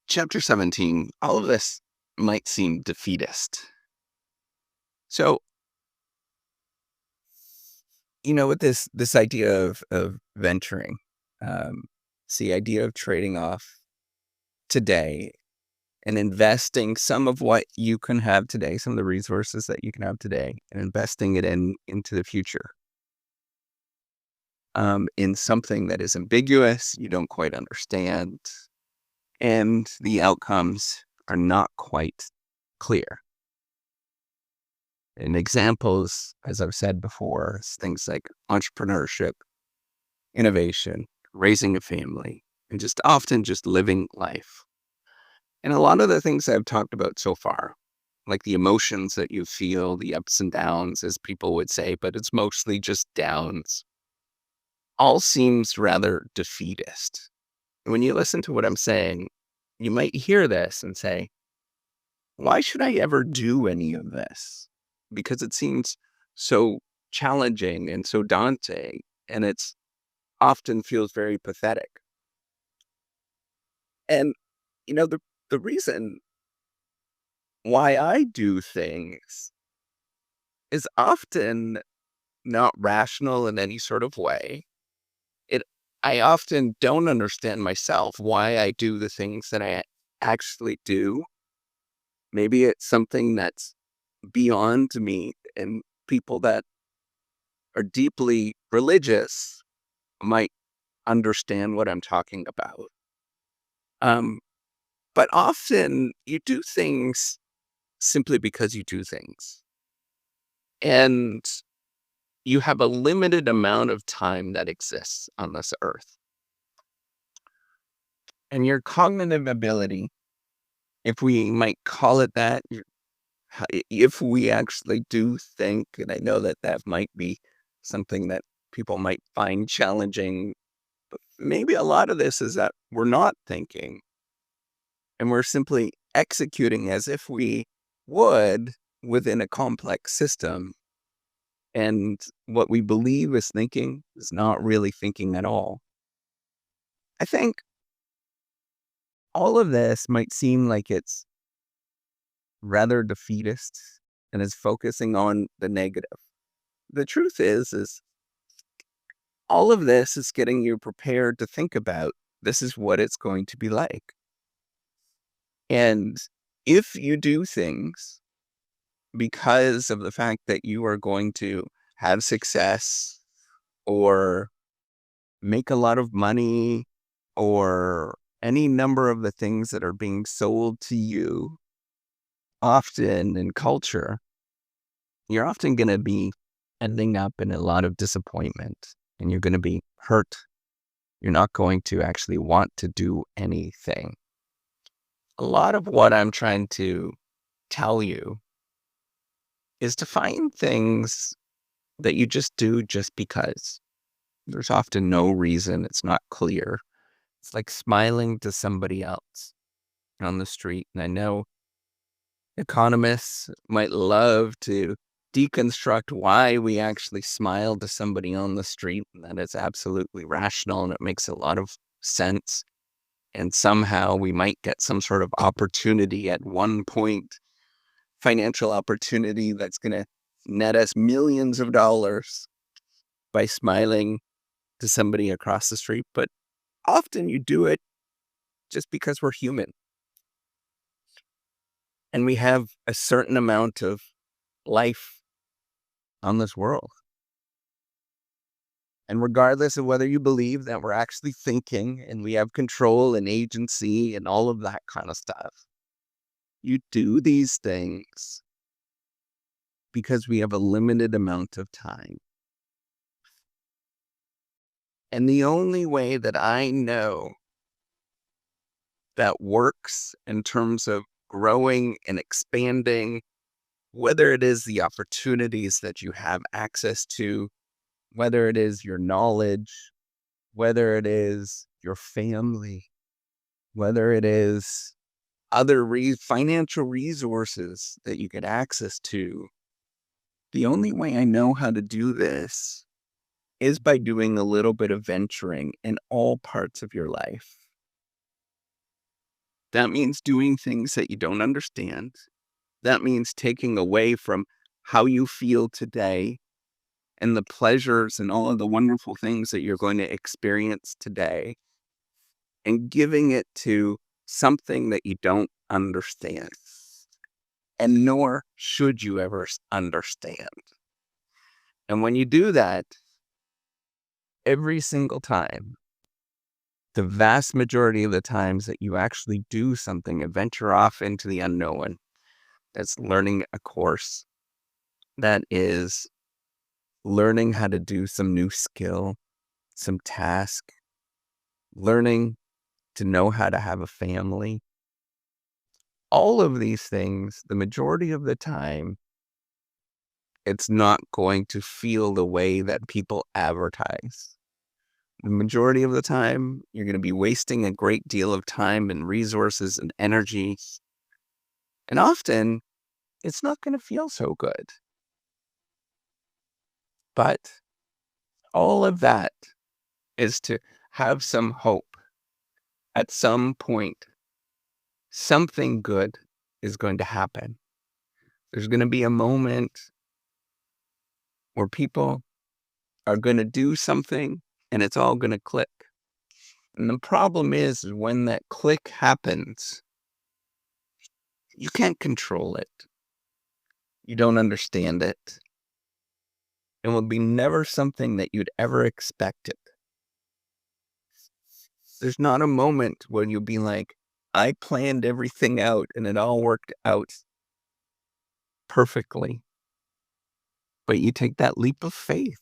Chapter 17, all of this might seem defeatist. So, with this idea of venturing, it's the idea of trading off today and investing some of what you can have today, some of the resources that you can have today, and investing it into the future. In something that is ambiguous, you don't quite understand, and the outcomes are not quite clear. And examples, as I've said before, is things like entrepreneurship, innovation, raising a family, and just often just living life. And a lot of the things I've talked about so far, like the emotions that you feel, the ups and downs, as people would say, but it's mostly just downs, all seems rather defeatist. When you listen to what I'm saying, you might hear this and say, why should I ever do any of this? Because it seems so challenging and so daunting, and it's often feels very pathetic. And the reason why I do things is often not rational in any sort of way. I often don't understand myself why I do the things that I actually do. Maybe it's something that's beyond me, and people that are deeply religious might understand what I'm talking about. Um, but often you do things simply because you do things. And you have a limited amount of time that exists on this earth. And your cognitive ability, if we might call it that, if we actually do think, and I know that that might be something that people might find challenging, but maybe a lot of this is that we're not thinking and we're simply executing as if we would within a complex system. And what we believe is thinking is not really thinking at all. I think all of this might seem like it's rather defeatist and is focusing on the negative. The truth is all of this is getting you prepared to think about this is what it's going to be like. And if you do things because of the fact that you are going to have success or make a lot of money or any number of the things that are being sold to you often in culture, you're often going to be ending up in a lot of disappointment and you're going to be hurt. You're not going to actually want to do anything. A lot of what I'm trying to tell you is to find things that you just do just because. There's often no reason. It's not clear. It's like smiling to somebody else on the street. And I know economists might love to deconstruct why we actually smile to somebody on the street, and that it's absolutely rational and it makes a lot of sense. And somehow we might get some sort of opportunity at one point, financial opportunity that's going to net us millions of dollars by smiling to somebody across the street. But often you do it just because we're human. And we have a certain amount of life on this world. And regardless of whether you believe that we're actually thinking and we have control and agency and all of that kind of stuff, you do these things because we have a limited amount of time. And the only way that I know that works in terms of growing and expanding, whether it is the opportunities that you have access to, whether it is your knowledge, whether it is your family, whether it is other financial resources that you get access to, the only way I know how to do this is by doing a little bit of venturing in all parts of your life. That means doing things that you don't understand. That means taking away from how you feel today and the pleasures and all of the wonderful things that you're going to experience today and giving it to something that you don't understand. And nor should you ever understand. And when you do that, every single time, the vast majority of the times that you actually do something and venture off into the unknown, that's learning a course, that is learning how to do some new skill, some task, learning to know how to have a family. All of these things, the majority of the time, it's not going to feel the way that people advertise. The majority of the time, you're going to be wasting a great deal of time and resources and energy. And often, it's not going to feel so good. But all of that is to have some hope. At some point, something good is going to happen. There's going to be a moment where people are going to do something and it's all going to click. And the problem is when that click happens, you can't control it. You don't understand it. It will be never something that you'd ever expected. There's not a moment where you'll be like, I planned everything out and it all worked out perfectly. But you take that leap of faith.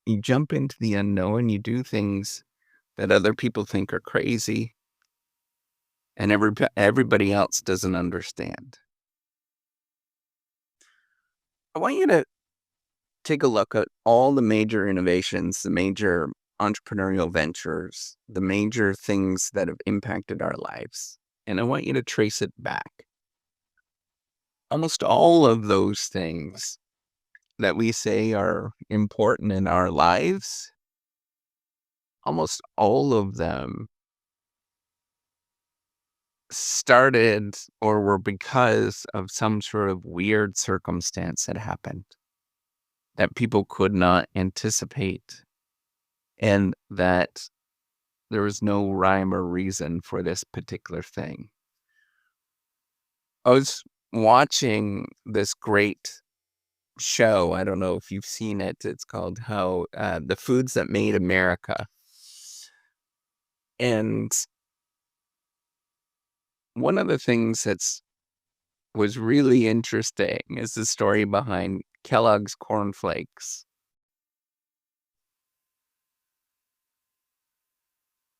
You jump into the unknown, you do things that other people think are crazy, and everybody else doesn't understand. I want you to take a look at all the major innovations, the major entrepreneurial ventures, the major things that have impacted our lives. And I want you to trace it back. Almost all of those things that we say are important in our lives, almost all of them started or were because of some sort of weird circumstance that happened that people could not anticipate, and that there was no rhyme or reason for this particular thing. I was watching this great show. I don't know if you've seen it. It's called The Foods That Made America. And one of the things was really interesting is the story behind Kellogg's cornflakes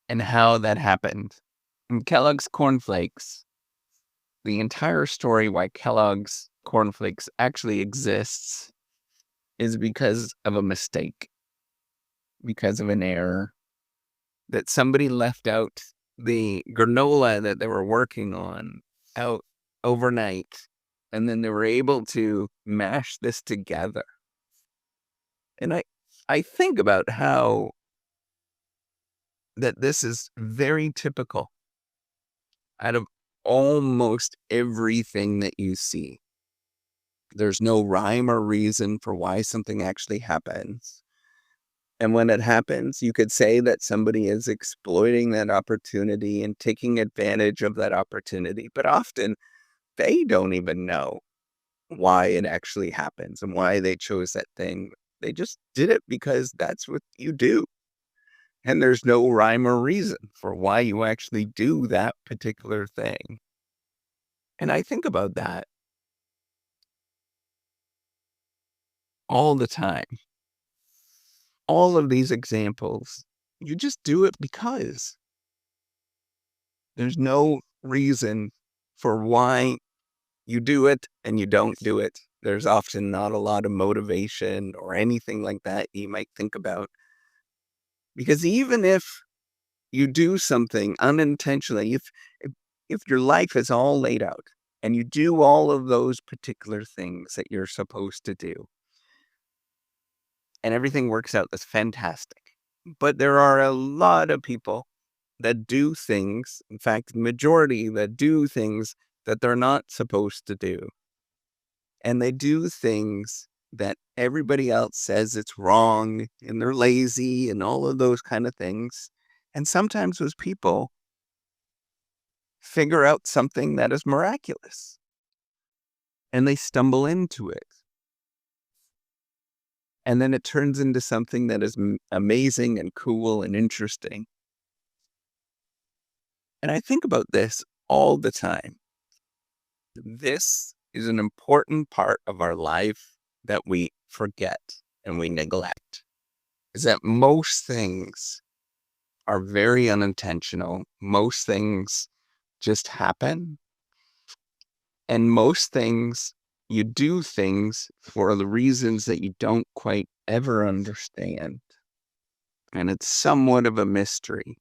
and how that happened. And Kellogg's cornflakes, the entire story why Kellogg's cornflakes actually exists is because of a mistake, because of an error, that somebody left out the granola that they were working on out overnight, and then they were able to mash this together. And I think about how that this is very typical out of almost everything that you see. There's no rhyme or reason for why something actually happens. And when it happens, you could say that somebody is exploiting that opportunity and taking advantage of that opportunity. But often they don't even know why it actually happens and why they chose that thing. They just did it because that's what you do. And there's no rhyme or reason for why you actually do that particular thing. And I think about that all the time. All of these examples, you just do it because there's no reason for why you do it and you don't do it. There's often not a lot of motivation or anything like that you might think about. Because even if you do something unintentionally, if your life is all laid out and you do all of those particular things that you're supposed to do, and everything works out, that's fantastic. But there are a lot of people that do things, in fact, the majority that do things that they're not supposed to do. And they do things that everybody else says it's wrong, and they're lazy and all of those kind of things. And sometimes those people figure out something that is miraculous and they stumble into it. And then it turns into something that is amazing and cool and interesting. And I think about this all the time. This is an important part of our life that we forget and we neglect. Is that most things are very unintentional. Most things just happen. And most things, you do things for the reasons that you don't quite ever understand. And it's somewhat of a mystery.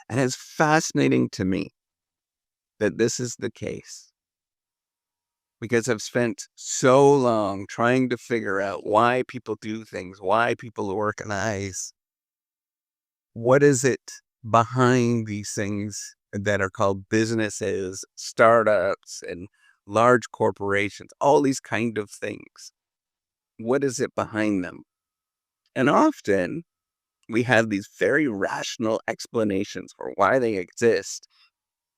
And it's fascinating to me that this is the case, because I've spent so long trying to figure out why people do things, why people organize. What is it behind these things that are called businesses, startups, and large corporations, all these kind of things? What is it behind them? And often we have these very rational explanations for why they exist.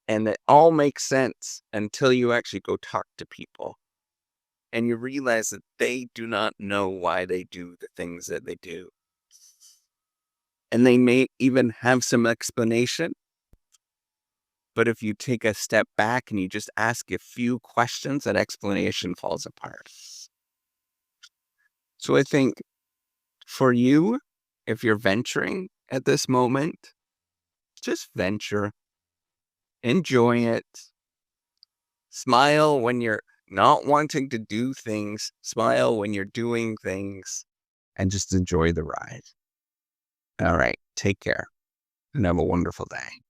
And it all makes sense until you actually go talk to people and you realize that they do not know why they do the things that they do. And they may even have some explanation. But if you take a step back and you just ask a few questions, that explanation falls apart. So I think for you, if you're venturing at this moment, just venture. Enjoy it. Smile when you're not wanting to do things. Smile when you're doing things. And just enjoy the ride. All right. Take care and have a wonderful day.